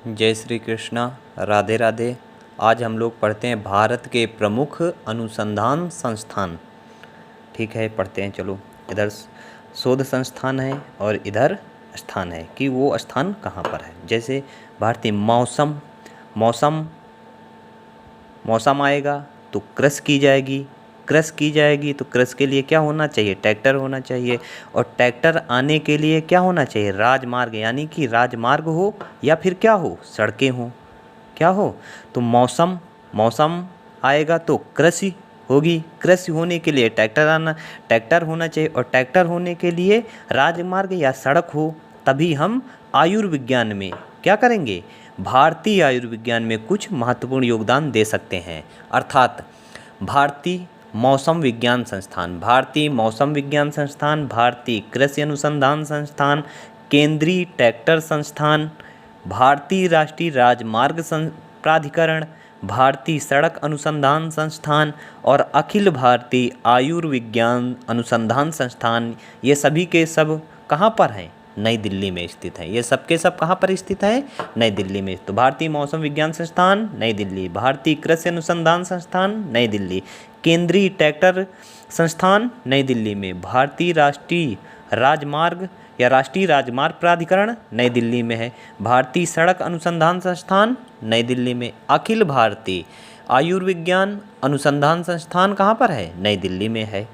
जय श्री कृष्णा, राधे राधे। आज हम लोग पढ़ते हैं भारत के प्रमुख अनुसंधान संस्थान। ठीक है, पढ़ते हैं। चलो, इधर शोध संस्थान है और इधर स्थान है कि वो स्थान कहाँ पर है। जैसे भारतीय मौसम मौसम मौसम आएगा तो कृषि की जाएगी तो कृषि के लिए क्या होना चाहिए? ट्रैक्टर होना चाहिए। और ट्रैक्टर आने के लिए क्या होना चाहिए? राजमार्ग, यानी कि राजमार्ग हो या फिर क्या हो? सड़कें हो। क्या हो? तो मौसम आएगा तो कृषि होगी। कृषि होने के लिए ट्रैक्टर होना चाहिए और ट्रैक्टर होने के लिए राजमार्ग या सड़क हो। तभी हम आयुर्विज्ञान में क्या करेंगे? भारतीय आयुर्विज्ञान में कुछ महत्वपूर्ण योगदान दे सकते हैं। अर्थात भारतीय मौसम विज्ञान संस्थान, भारतीय मौसम विज्ञान संस्थान, भारतीय कृषि अनुसंधान संस्थान, केंद्रीय ट्रैक्टर संस्थान, भारतीय राष्ट्रीय राजमार्ग प्राधिकरण, भारतीय सड़क अनुसंधान संस्थान और अखिल भारतीय आयुर्विज्ञान अनुसंधान संस्थान, ये सभी के सब कहाँ पर हैं? नई दिल्ली में स्थित है। ये सब के सब कहाँ पर स्थित है? नई दिल्ली में। तो भारतीय मौसम विज्ञान संस्थान नई दिल्ली, भारतीय कृषि अनुसंधान संस्थान नई दिल्ली, केंद्रीय ट्रैक्टर संस्थान नई दिल्ली में, भारतीय राष्ट्रीय राजमार्ग या राष्ट्रीय राजमार्ग प्राधिकरण नई दिल्ली में है, भारतीय सड़क अनुसंधान संस्थान नई दिल्ली में, अखिल भारतीय आयुर्विज्ञान अनुसंधान संस्थान कहाँ पर है? नई दिल्ली में है।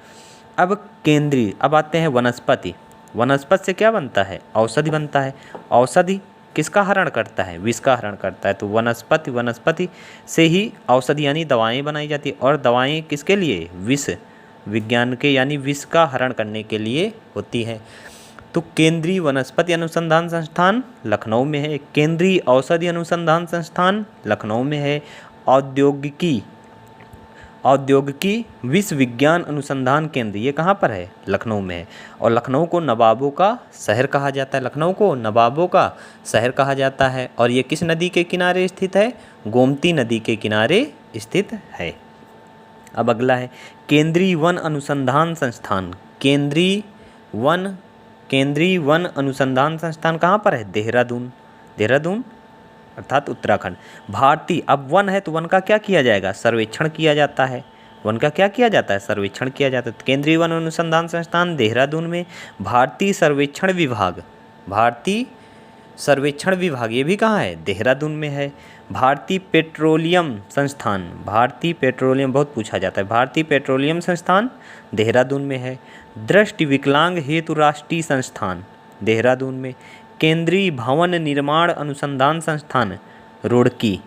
अब आते हैं वनस्पति। वनस्पति से क्या बनता है? औषधि बनता है। औषधि किसका हरण करता है? विष का हरण करता है। तो वनस्पति से ही औषधि यानी दवाएं बनाई जाती है। और दवाएं किसके लिए? विष विज्ञान के, यानी विष का हरण करने के लिए होती है। तो केंद्रीय वनस्पति अनुसंधान संस्थान लखनऊ में है, केंद्रीय औषधि अनुसंधान संस्थान लखनऊ में है, औद्योगिकी विश्व विज्ञान अनुसंधान केंद्र ये कहाँ पर है? लखनऊ में है। और लखनऊ को नवाबों का शहर कहा जाता है। लखनऊ को नवाबों का शहर कहा जाता है। और ये किस नदी के किनारे स्थित है? गोमती नदी के किनारे स्थित है। अब अगला है केंद्रीय वन अनुसंधान संस्थान। केंद्रीय वन अनुसंधान संस्थान कहाँ पर है? देहरादून अर्थात उत्तराखंड। भारतीय, अब वन है तो वन का क्या किया जाएगा? सर्वेक्षण किया जाता है। वन का क्या किया जाता है? सर्वेक्षण किया जाता है। तो केंद्रीय वन अनुसंधान संस्थान देहरादून में, भारतीय सर्वेक्षण विभाग ये भी कहाँ है? देहरादून में है। भारतीय पेट्रोलियम संस्थान, भारतीय पेट्रोलियम बहुत पूछा जाता है, भारतीय पेट्रोलियम संस्थान देहरादून में है। दृष्टि विकलांग हेतु राष्ट्रीय संस्थान देहरादून में। केंद्रीय भवन निर्माण अनुसंधान संस्थान रुड़की,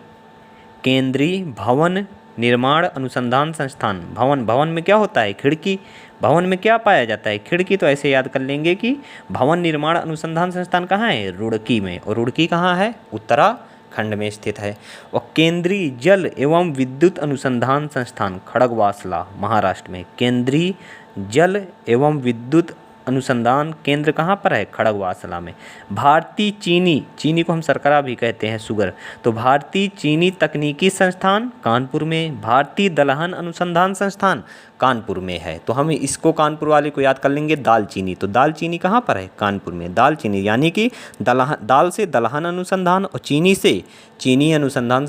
केंद्रीय भवन निर्माण अनुसंधान संस्थान। भवन में क्या होता है? खिड़की। भवन में क्या पाया जाता है? खिड़की। तो ऐसे याद कर लेंगे कि भवन निर्माण अनुसंधान संस्थान कहाँ है? रुड़की में। और रुड़की कहाँ है? उत्तराखंड में स्थित है। और केंद्रीय जल एवं विद्युत अनुसंधान संस्थान खड़गवासला महाराष्ट्र में। केंद्रीय जल एवं विद्युत अनुसंधान केंद्र कहाँ पर है? खड़गवासला में। भारतीय चीनी को हम शर्करा भी कहते हैं, शुगर। तो भारतीय चीनी तकनीकी संस्थान कानपुर में। भारतीय दलहन अनुसंधान संस्थान कानपुर में है। तो हम इसको कानपुर वाले को याद कर लेंगे। दालचीनी, तो दालचीनी कहाँ पर है? कानपुर में। दालचीनी यानी कि दाल से दलहन अनुसंधान और चीनी से चीनी अनुसंधान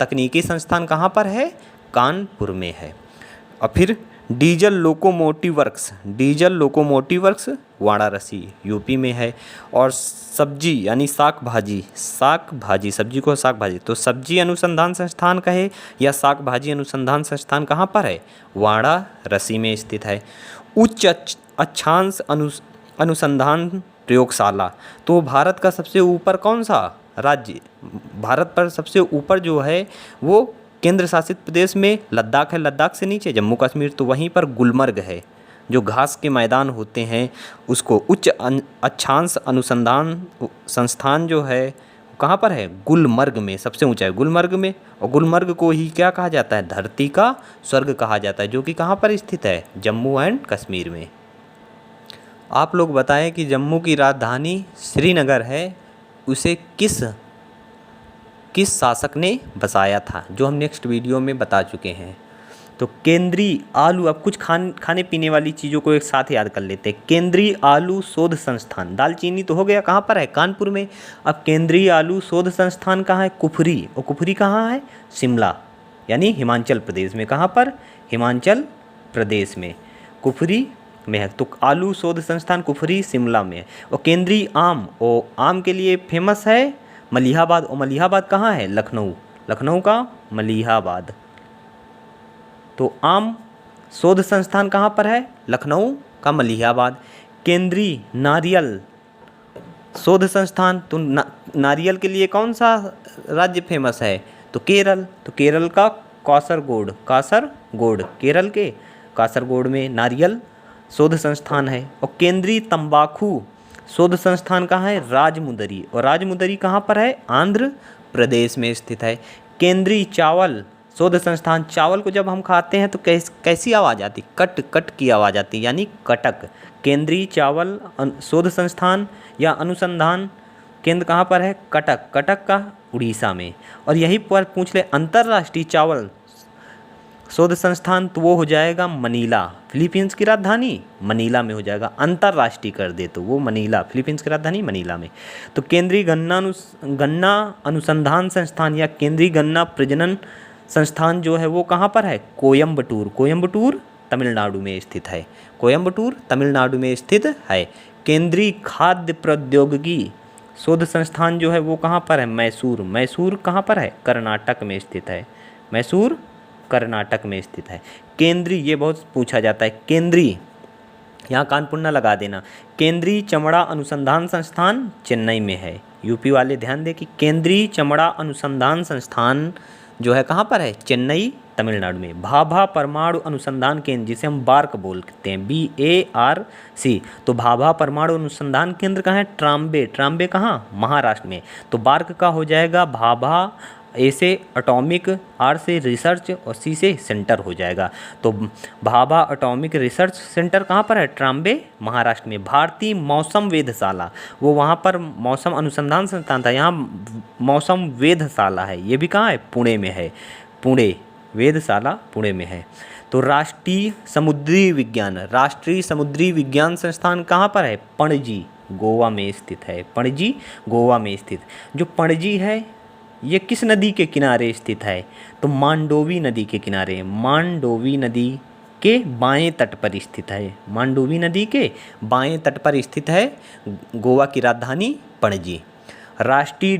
तकनीकी संस्थान कहाँ पर है? कानपुर में है। और फिर diesel locomotive works Varanasi UP में है। और सब्जी यानी शाक भाजी, सब्जी को शाक भाजी, तो सब्जी अनुसंधान संस्थान कहे या शाक भाजी अनुसंधान संस्थान कहाँ पर है? वाराणसी में स्थित है। उच्च अक्षांश अनुसंधान प्रयोगशाला, तो भारत का सबसे ऊपर कौन सा राज्य? भारत पर सबसे ऊपर जो है वो केंद्र शासित प्रदेश में लद्दाख है। लद्दाख से नीचे जम्मू कश्मीर। तो वहीं पर गुलमर्ग है, जो घास के मैदान होते हैं उसको उच्च अक्षांश अनुसंधान संस्थान जो है कहाँ पर है? गुलमर्ग में। सबसे ऊंचा है गुलमर्ग में। और गुलमर्ग को ही क्या कहा जाता है? धरती का स्वर्ग कहा जाता है, जो कि कहाँ पर स्थित है? जम्मू एंड कश्मीर में। आप लोग बताएं कि जम्मू की राजधानी श्रीनगर है, उसे किस शासक ने बसाया था? जो हम नेक्स्ट वीडियो में बता चुके हैं। तो केंद्रीय आलू, अब कुछ खाने पीने वाली चीज़ों को एक साथ याद कर लेते हैं। केंद्रीय आलू शोध संस्थान, दालचीनी तो हो गया, कहाँ पर है, कानपुर में। अब केंद्रीय आलू शोध संस्थान कहाँ है, कुफरी, और कुफरी कहाँ है, शिमला, यानी हिमाचल प्रदेश में। कहाँ पर, हिमाचल प्रदेश में, कुफरी में है। तो आलू शोध संस्थान कुफरी शिमला में है। और केंद्रीय आम, और आम के लिए फेमस है मलिहाबाद, और मलिहाबाद कहाँ है, लखनऊ, लखनऊ का मलिहाबाद। तो आम शोध संस्थान कहाँ पर है, लखनऊ का मलिहाबाद। केंद्रीय नारियल शोध संस्थान, तो नारियल के लिए कौन सा राज्य फेमस है, तो केरल, तो केरल का कासरगोड, कासरगोड, केरल के कासरगोड में नारियल शोध संस्थान है। और केंद्रीय तंबाकू शोध संस्थान कहाँ है, राजमुंदरी, और राजमुंदरी कहाँ पर है, आंध्र प्रदेश में स्थित है। केंद्रीय चावल शोध संस्थान, चावल को जब हम खाते हैं तो कैसी आवाज़ आती, कट कट की आवाज़ आती, यानी कटक। केंद्रीय चावल शोध संस्थान या अनुसंधान केंद्र कहाँ पर है, कटक, कटक का उड़ीसा में। और यही पर पूछ ले अंतर्राष्ट्रीय चावल शोध संस्थान, तो वो हो जाएगा मनीला, फिलीपींस की राजधानी मनीला में हो जाएगा। अंतर्राष्ट्रीय कर दे तो वो मनीला, फिलीपींस की राजधानी मनीला में। तो केंद्रीय गन्ना अनुसंधान संस्थान या केंद्रीय गन्ना प्रजनन संस्थान जो है वो कहाँ पर है, कोयम्बटूर, कोयम्बटूर तमिलनाडु में स्थित है, कोयम्बटूर तमिलनाडु में स्थित है। केंद्रीय खाद्य प्रौद्योगिकी शोध संस्थान जो है वो कहाँ पर है, मैसूर, मैसूर कहाँ पर है, कर्नाटक में स्थित है, मैसूर कर्नाटक में स्थित है। केंद्रीय, ये बहुत पूछा जाता है, केंद्रीय, यहाँ कानपुर न लगा देना। केंद्रीय चमड़ा अनुसंधान संस्थान चेन्नई में है, यूपी वाले ध्यान दें कि केंद्रीय चमड़ा अनुसंधान संस्थान जो है कहाँ पर है, चेन्नई तमिलनाडु में। भाभा परमाणु अनुसंधान केंद्र, जिसे हम बार्क बोलते हैं, BARC, तो भाभा परमाणु अनुसंधान केंद्र कहाँ है, ट्राम्बे, ट्राम्बे कहाँ, महाराष्ट्र में। तो बार्क का हो जाएगा भाभा, ए से एटॉमिक, आर से रिसर्च और सी से सेंटर हो जाएगा। तो भाभा एटॉमिक रिसर्च सेंटर कहाँ पर है, ट्राम्बे महाराष्ट्र में। भारतीय मौसम वेधशाला, वो वहाँ पर मौसम अनुसंधान संस्थान था, यहाँ मौसम वेधशाला है, ये भी कहाँ है, पुणे में है, पुणे वेधशाला पुणे में है। तो राष्ट्रीय समुद्री विज्ञान, राष्ट्रीय समुद्री विज्ञान संस्थान कहाँ पर है, पणजी, गोवा में स्थित है, पणजी गोवा में स्थित। जो पणजी है ये किस नदी के किनारे स्थित है, तो मांडोवी नदी के किनारे, मांडोवी नदी के बाएं तट पर स्थित है, मांडोवी नदी के बाएं तट पर स्थित है गोवा की राजधानी पणजी। राष्ट्रीय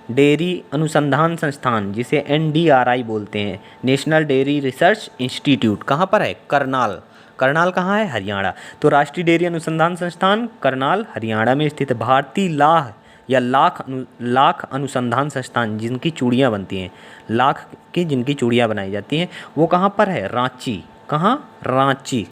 डेयरी अनुसंधान संस्थान, जिसे NDRI बोलते हैं, नेशनल डेयरी रिसर्च इंस्टीट्यूट, कहाँ पर है, करनाल, करनाल कहाँ है, हरियाणा। तो राष्ट्रीय डेयरी अनुसंधान संस्थान करनाल हरियाणा में स्थित है। भारतीय लाह या लाख अनुसंधान संस्थान, जिनकी चूड़ियाँ बनती हैं, लाख की जिनकी चूड़ियाँ बनाई जाती हैं, वो कहाँ पर है, रांची, कहाँ, रांची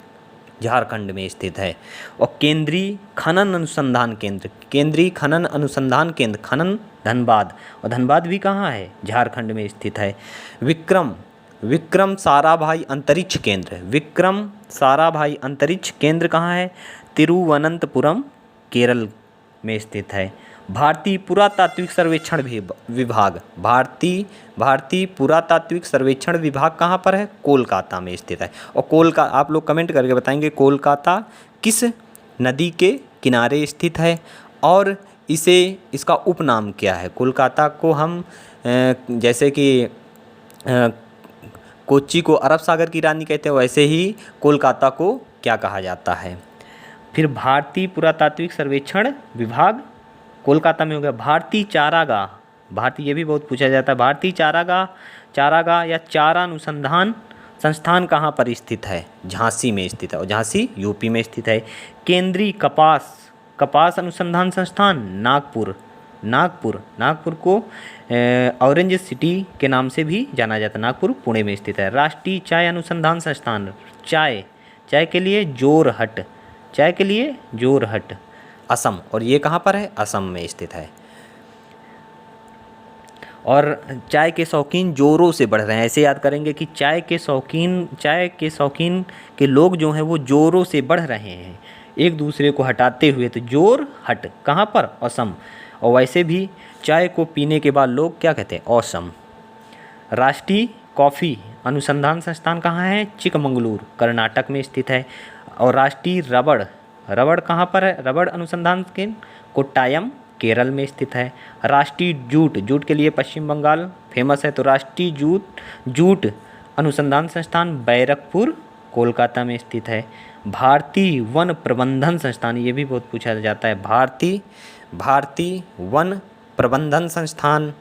झारखंड में स्थित है। और केंद्रीय खनन अनुसंधान केंद्र, केंद्रीय खनन अनुसंधान केंद्र, खनन धनबाद, और धनबाद भी कहाँ है, झारखंड में स्थित है। विक्रम साराभाई अंतरिक्ष केंद्र, विक्रम साराभाई अंतरिक्ष केंद्र कहाँ है, तिरुवनंतपुरम केरल में स्थित है। भारतीय पुरातात्विक सर्वेक्षण विभाग, भारतीय पुरातात्विक सर्वेक्षण विभाग कहाँ पर है, कोलकाता में स्थित है। और आप लोग कमेंट करके बताएंगे कोलकाता किस नदी के किनारे स्थित है, और इसका उपनाम क्या है। कोलकाता को हम जैसे कि कोच्चि को अरब सागर की रानी कहते हैं, वैसे ही कोलकाता को क्या कहा जाता है। फिर भारतीय पुरातात्विक सर्वेक्षण विभाग कोलकाता में हो गया। भारतीय चारागाह, भारतीय, ये भी बहुत पूछा जाता है, भारतीय चारागाह या चारा अनुसंधान संस्थान कहाँ पर स्थित है, झांसी में स्थित है, और झांसी यूपी में स्थित है। केंद्रीय कपास अनुसंधान संस्थान नागपुर को ऑरेंज सिटी के नाम से भी जाना जाता है, नागपुर पुणे में स्थित है। राष्ट्रीय चाय अनुसंधान संस्थान, चाय के लिए जोरहट असम, और ये कहाँ पर है, असम में स्थित है। और चाय के शौकीन जोरों से बढ़ रहे हैं, ऐसे याद करेंगे कि चाय के शौकीन के लोग जो हैं वो जोरों से बढ़ रहे हैं, एक दूसरे को हटाते हुए। तो जोरहट कहाँ पर, असम। और वैसे भी चाय को पीने के बाद लोग क्या कहते हैं, औसम। राष्ट्रीय कॉफ़ी अनुसंधान संस्थान कहाँ है? चिकमंगलूर, कर्नाटक में स्थित है। और राष्ट्रीय रबड़ कहाँ पर है? रबड़ अनुसंधान केंद्र कोट्टायम, केरल में स्थित है। राष्ट्रीय जूट के लिए पश्चिम बंगाल फेमस है, तो राष्ट्रीय जूट अनुसंधान संस्थान बैरकपुर, कोलकाता में स्थित है। भारतीय वन प्रबंधन संस्थान, ये भी बहुत पूछा जाता है, भारतीय वन प्रबंधन संस्थान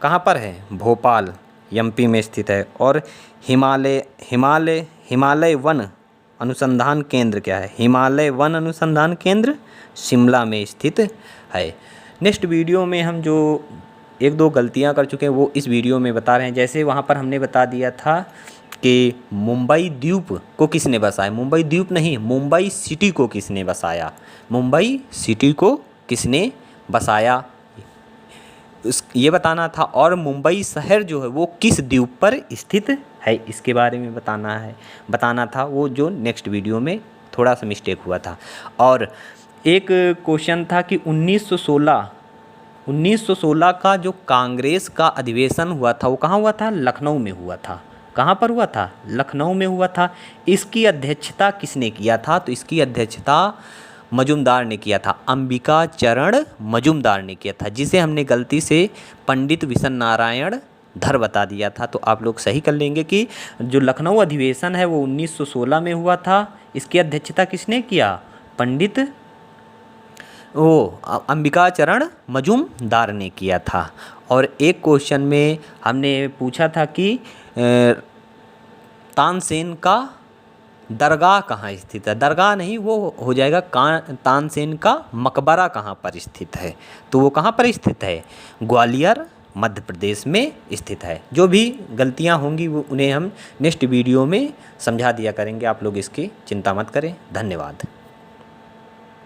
कहाँ पर है? भोपाल, एमपी में स्थित है। और हिमालय वन अनुसंधान केंद्र क्या है? हिमालय वन अनुसंधान केंद्र शिमला में स्थित है। नेक्स्ट वीडियो में हम जो 1-2 गलतियां कर चुके हैं वो इस वीडियो में बता रहे हैं। जैसे वहाँ पर हमने बता दिया था कि मुंबई द्वीप को किसने बसाया? मुंबई द्वीप नहीं, मुंबई सिटी को किसने बसाया? मुंबई सिटी को किसने बसाया ये बताना था। और मुंबई शहर जो है वो किस द्वीप पर स्थित है, इसके बारे में बताना था। वो जो नेक्स्ट वीडियो में थोड़ा सा मिस्टेक हुआ था। और एक क्वेश्चन था कि 1916 का जो कांग्रेस का अधिवेशन हुआ था वो कहाँ हुआ था? लखनऊ में हुआ था। कहाँ पर हुआ था? लखनऊ में हुआ था। इसकी अध्यक्षता किसने किया था? तो इसकी अध्यक्षता मजुमदार ने किया था, अंबिका चरण मजुमदार ने किया था, जिसे हमने गलती से पंडित विशन नारायण धर बता दिया था। तो आप लोग सही कर लेंगे कि जो लखनऊ अधिवेशन है वो 1916 में हुआ था। इसकी अध्यक्षता किसने किया? पंडित अंबिका चरण मजुमदार ने किया था। और एक क्वेश्चन में हमने पूछा था कि तानसेन का दरगाह कहाँ स्थित है? दरगाह नहीं, वो हो जाएगा तानसेन का मकबरा कहाँ पर स्थित है? तो वो कहाँ पर स्थित है? ग्वालियर, मध्य प्रदेश में स्थित है। जो भी गलतियाँ होंगी वो उन्हें हम नेक्स्ट वीडियो में समझा दिया करेंगे। आप लोग इसकी चिंता मत करें। धन्यवाद।